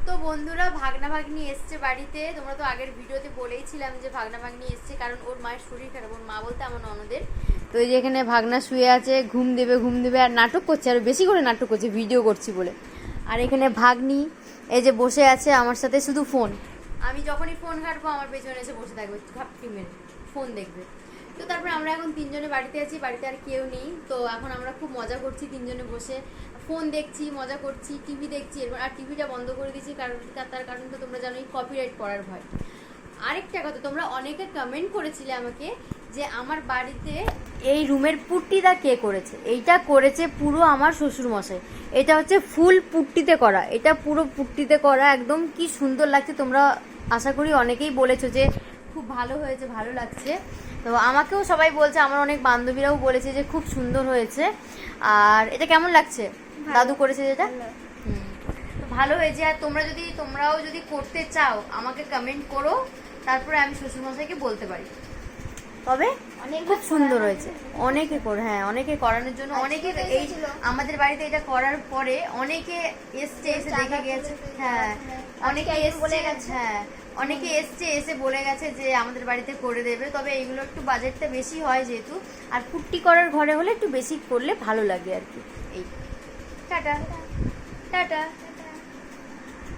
তো বন্ধুরা, ভাগনা ভাগ্নি এসছে বাড়িতে। তোমরা তো আগের ভিডিওতে বলেইছিলাম যে ভাগনা ভাগ্নি এসছে, কারণ ওর মায়ের শরীর খারাপ। ওর মা বলতে আমার ননদের। তো এই যে এখানে ভাগনা শুয়ে আছে, ঘুম দেবে আর নাটক করছে, আর বেশি করে নাটক করছে ভিডিও করছি বলে। আর এখানে ভাগ্নি এই যে বসে আছে আমার সাথে, শুধু ফোন। আমি যখনই ফোন ঘাটবো আমার পেছনে এসে বসে থাকবে, ঘাপটি মেরে ফোন দেখবে। তো তারপরে আমরা এখন তিনজনে বাড়িতে আছি, বাড়িতে আর কেউ নেই। তো এখন আমরা খুব মজা করছি তিনজনে বসে, ফোন দেখছি, মজা করছি, টিভি দেখছি। এরপর আর টিভিটা বন্ধ করে দিয়েছি, কারণ তার কারণ তো তোমরা জানোই, কপিরাইট করার ভয়। আরেকটা কথা, তোমরা অনেকে কমেন্ট করেছিলে আমাকে যে আমার বাড়িতে এই রুমের পুট্টিটা কে করেছে। এইটা করেছে পুরো আমার শ্বশুরমশাই। এটা হচ্ছে ফুল পুট্টিতে করা, এটা পুরো পুট্টিতে করা, একদম কি সুন্দর লাগছে। তোমরা আশা করি অনেকেই বলেছো যে খুব ভালো হয়েছে, ভালো লাগছে। তো আমাকেও সবাই বলছে, আমার অনেক বান্ধবীরাও বলেছে যে খুব সুন্দর হয়েছে। আর এটা কেমন লাগছে দাদু করেছে যেটা? তো ভালো হয়েছে। আর তোমরাও যদি করতে চাও আমাকে কমেন্ট করো, তারপরে আমি শ্বশুরমশাইকে বলতে পারি। তবে খুব সুন্দর হয়েছে। অনেকে করানোর জন্য, অনেকে এই আমাদের বাড়িতে এটা করার পরে অনেকে এসছে, এসে দেখে গেছে। হ্যাঁ, অনেকে এসে গেছে। হ্যাঁ, অনেকে এসে বলে গেছে যে আমাদের বাড়িতে করে দেবে। তবে এইগুলো একটু বাজেটটা বেশি হয় যেহেতু, আর পুট্টি করার ঘরে হলে একটু বেশি করলে ভালো লাগে আর কি। এই টাটা টাটা।